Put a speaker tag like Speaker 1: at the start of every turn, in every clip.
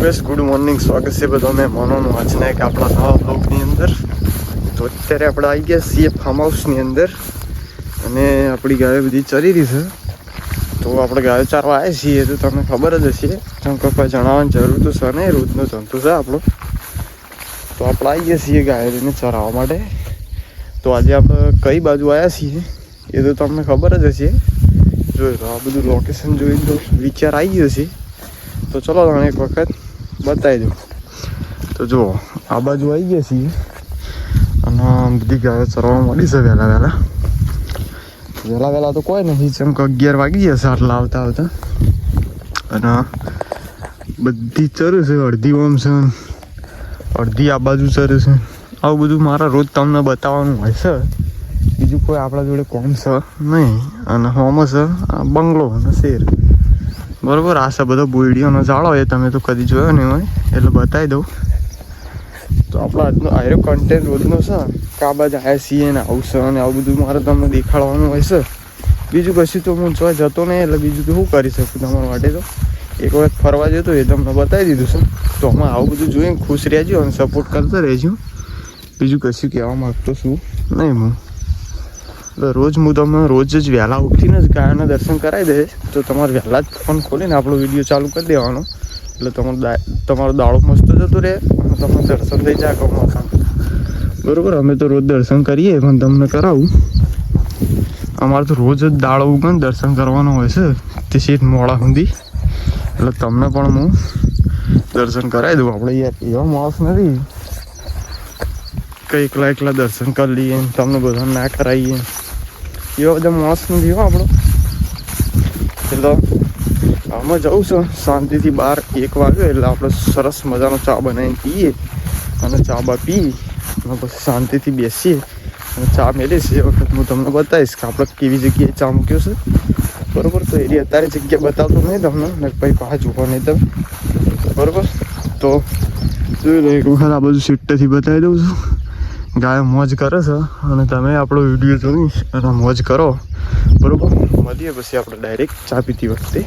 Speaker 1: બસ good morning, સ્વાગત છે બધા મહેમાનોનું આજના એક આપણા નવા બ્લોગની અંદર. તો અત્યારે આપણે આવી ગયા છીએ ફાર્મ હાઉસની અંદર અને આપણી ગાયો બધી ચરી રહી છે. તો આપણે ગાયો ચારવા આવ્યા છીએ તો તમને ખબર જ હશે, કેમ કે કોઈ જણાવવાની જરૂર તો છે નહીં, રોજનો જંતુ છે આપણો. તો આપણે આવી ગયા છીએ ગાયોને ચરાવવા માટે. તો આજે આપણે કઈ બાજુ આવ્યા છીએ એ તો તમને ખબર જ હશે. જોઈ તો આ બધું લોકેશન જોઈને તો વિચાર આવી ગયો છે. તો ચલો તમને એક વખત બતાવી દઉં. તો જુઓ, આ બાજુ આવી ગયા છીએ અને બધી ગાયો ચરવા મળી છે વહેલા તો કોઈ નથી, જેમ કે 11 વાગી જશે આટલા આવતા અને બધી ચરું છે. અડધી ઓમ છે, અડધી આ બાજુ ચરું છે. આવું બધું મારા રોજ તમને બતાવવાનું હોય છે. બીજું કોઈ આપણા જોડે કોમ છે નહીં. અને હોમ છે આ બંગલો અને શેર, બરોબર. આ છે બધો બોયડીઓનો જાળો, એ તમે તો કદી જોયો નહીં હોય એટલે બતાવી દઉં. તો આપણો આજનો આયરો કન્ટેન્ટ રોજનો છે કે આ બાજુ આવ્યા છીએ ને આવું છે અને આવું બધું મારે તમને દેખાડવાનું હોય છે. બીજું કશું તો હું જોવા જતો નહીં, એટલે બીજું તો શું કરી શકું તમારા માટે. તો એક વખત ફરવા જતો એ તમને બતાવી દીધું છે. તો અમે આવું બધું જોઈને ખુશ રહેજો અને સપોર્ટ કરતા રહેજો. બીજું કશું કહેવા માગતો છું નહીં હું. રોજ હું તમને રોજ જ વહેલા ઉઠીને જ ગાયોના દર્શન કરાવી દે. તો તમારે વહેલા જ ફોન ખોલીને આપણો વિડીયો ચાલુ કરી દેવાનો, એટલે તમારો દાડો મસ્ત જતો રહે અને તમને દર્શન થઈ જાય ગૌમાતા. બરાબર. અમે તો રોજ દર્શન કરીએ પણ તમને કરાવું. અમારે તો રોજ જ દાડો ઉગન દર્શન કરવાનો હોય છે તે સીટ મોડા સુધી, એટલે તમને પણ હું દર્શન કરાવી દઉં. આપણે યાર એવા માણસ નથી કે એકલા દર્શન કરી લઈએ તમને બધા ના કરાવીએ, એવા બધા માણસ નથી હો આપણો. એટલે આમાં જવું છે શાંતિથી. 12-1 વાગે એટલે આપણે સરસ મજાનો ચા બનાવીને પીએ અને ચા બા પી અને પછી શાંતિથી બેસીએ અને ચા મેળીએ છીએ. એ વખત હું તમને બતાવીશ કે આપણે કેવી જગ્યાએ ચા મૂક્યો છે. બરાબર. તો એની અત્યારે જગ્યા બતાવતો નહીં તમને, ને પછી પાછા જુઓ નહીં તમે. બરાબર. તો જોઈ લો એક વખત આ બધું સીટથી બતાવી દઉં છું. ગાયો મોજ કરે છે અને તમે આપણો વિડીયો જોઈ અને મોજ કરો. બરાબર. મળીએ પછી આપણે ડાયરેક્ટ ચા પીતી વખતે.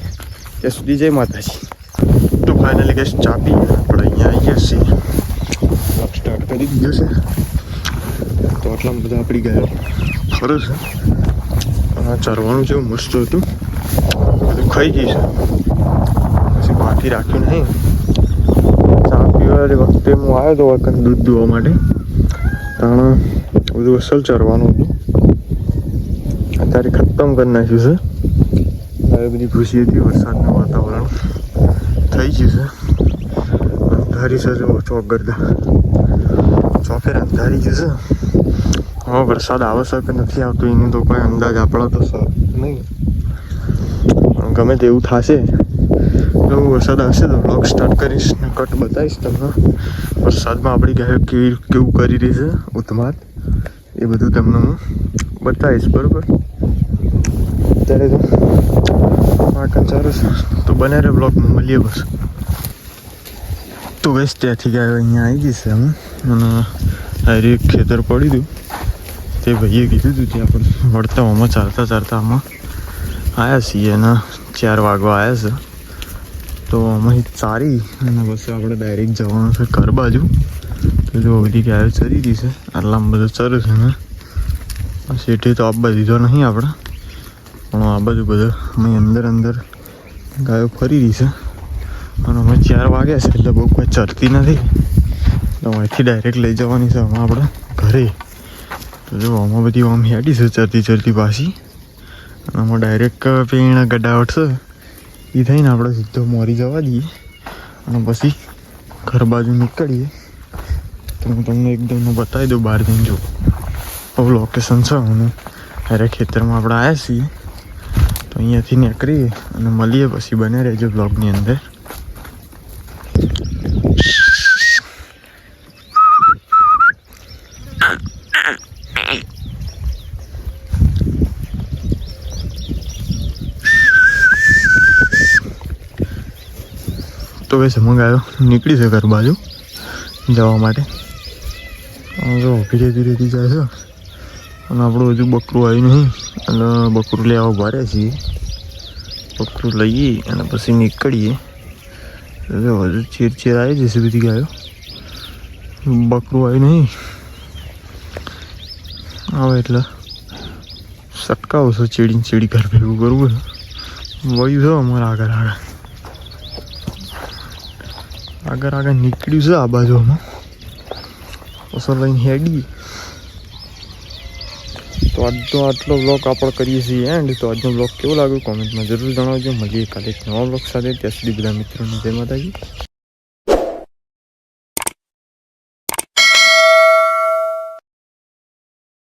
Speaker 1: ત્યાં સુધી જય માતાજી. તો ફાઇનલી ગેસ ચા પી આપણે અહીંયા આવી ગયા છીએ. સ્ટાર્ટ કરી દીધો છે. તો આટલા બધા આપણી ગાયો ખરું છે. ચરવાનું જેવું મસ્ત હતું, બધું ખાઈ ગઈ છે. પછી બાકી રાખ્યું નહીં. ચા પીવા વખતે હું આવ્યો તો વખત દૂધ દોવા માટે, કારણ બધું અસલ ચરવાનું હતું. અત્યારે ખતમ કરી નાખ્યું છે. હવે બધી ખુશી હતી, વરસાદનું વાતાવરણ થઈ ગયું છે. અંધારી છે જો ચોક ગરદા ચોફેર અંધારી ગયું છે. હવે વરસાદ આવે છે કે નથી આવતો એનો તો કોઈ અંદાજ આપણો તો નહીં, પણ ગમે તેવું થશે તો વરસાદ આવશે તો બ્લોગ સ્ટાર્ટ કરીશ ને કટ બતાવીશ તમને. વરસાદમાં આપણી ગાયો કેવું કરી રહી છે ઉત્માદ, એ બધું તમને હું બતાવીશ. બરાબર. અત્યારે તો વાંકણ ચાલુ છે તો બને રહે બ્લોગમાં. મળીએ બસ. તો બસ ત્યાંથી ગાયો અહીંયા આવી ગઈ છે અમે, અને હારે એક ખેતર પડી હતું તે ભાઈએ કીધું હતું ત્યાં પણ વળતા આમાં ચાલતા આમાં આવ્યા છીએ અને 4 વાગવા આવ્યા છે. તો આમાંથી ચારી અને પછી આપણે ડાયરેક્ટ જવાનું છે ઘર બાજુ. તો જો બધી ગાયો ચરી રહી છે, આટલામાં બધું ચરું છે ને. શેઠે તો આપવા દીધો નહીં આપણે, પણ આ બાજુ બધું અમે અંદર ગાયો ફરી રહી છે. અને અમે 4 વાગ્યા છે એટલે બહુ કોઈ ચરતી નથી, તો અહીંથી ડાયરેક્ટ લઈ જવાની છે આમાં આપણે ઘરે. તો જો આમાં બધી આમ હેડી છે ચરતી પાછી, અને આમાં ડાયરેક્ટ પેણ ગડાવટ છે એ થઈને આપણે સીધો મોરી જવા દઈએ અને પછી ઘર બાજુ નીકળીએ. તો હું તમને એકદમ બતાવી દઉં બહાર જઈને. જો આવું લોકેશન છે અને અરે ખેતરમાં આપણે આવ્યા છીએ. તો અહીંયાથી નીકળીએ અને મળીએ પછી. બને રહેજો બ્લોગની અંદર. તો બસ મંગાવ્યો નીકળી છે ઘર બાજુ જવા માટે. જો ધીરે ધીરે જાય છે અને આપણું હજુ બકરું આવ્યું નહીં, અને બકરું લેવા ઉભા રહ્યા છીએ. બકરું લઈએ અને પછી નીકળીએ. હજુ ચેર આવી જશે બધી ગાયો. બકરું આવ્યું નહીં આવે એટલે સટકાવો છો ચેડી ઘર ભેગું કરવું વયું છે અમારે આગળ નીકળ્યું છે આ બાજુમાં અસર લઈને હેડી. તો આજનો આટલો બ્લોગ આપણે કરીએ છીએ એન્ડ. તો આજનો બ્લોગ કેવો લાગ્યો કોમેન્ટમાં જરૂર જણાવજો. મળીએ કાલે એક નવા બ્લોગ સાથે. ત્યાં સુધી બધા મિત્રોને જય માતાજી.